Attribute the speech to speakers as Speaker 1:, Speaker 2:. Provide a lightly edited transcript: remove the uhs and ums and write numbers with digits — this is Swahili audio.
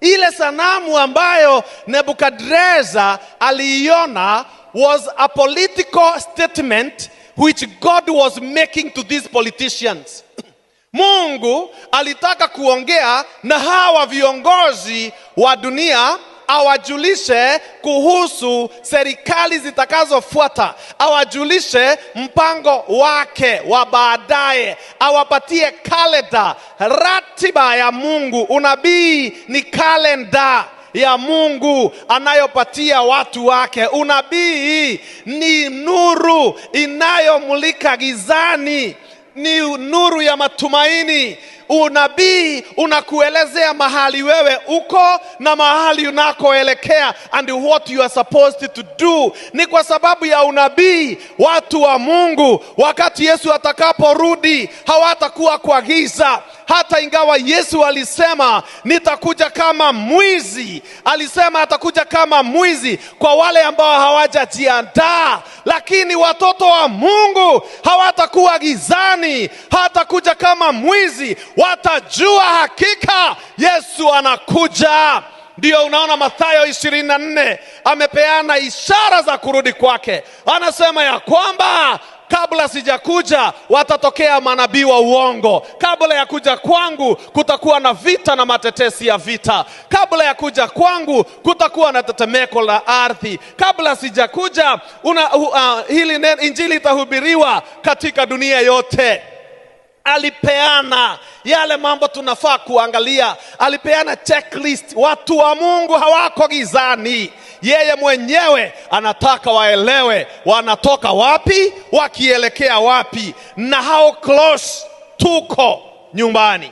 Speaker 1: Ile sanamu ambayo Nebukadnezar aliiona was a political statement which God was making to these politicians. Mungu alitaka kuongea na hawa viongozi wa dunia, awajulishe kuhusu serikali zitakazofuata, awajulishe mpango wake wa baadaye, awapatie kalenda, ratiba ya Mungu. Unabii ni kalenda ya Mungu anayopatia watu wake. Unabii ni nuru inayomulika gizani, ni nuru ya matumaini. Unabii unakuelezea mahali wewe uko na mahali unakoelekea and what you are supposed to do. Ni kwa sababu ya unabii watu wa Mungu wakati Yesu atakaporudi hawatakuwa kwa giza. Hata ingawa Yesu alisema nitakuja kama mwizi, alisema atakuja kama mwizi kwa wale ambao hawajajiandaa, lakini watoto wa Mungu hawatakuwa gizani, hatakuja kama mwizi, watajua hakika Yesu anakuja. Ndio unaona Mathayo 24 amepeana ishara za kurudi kwake. Anasema ya kwamba kabla sijakuja watatokea manabii wa uongo. Kabla ya kuja kwangu kutakuwa na vita na matetesi ya vita. Kabla ya kuja kwangu kutakuwa na tetemeko la ardhi. Kabla sijakuja injili itahubiriwa katika dunia yote. Alipeana yale mambo tunafaa kuangalia. Alipeana checklist. Watu wa Mungu hawako gizani. Yeye mwenyewe anataka waelewe wanatoka wapi, wakielekea wapi, na how close tuko nyumbani.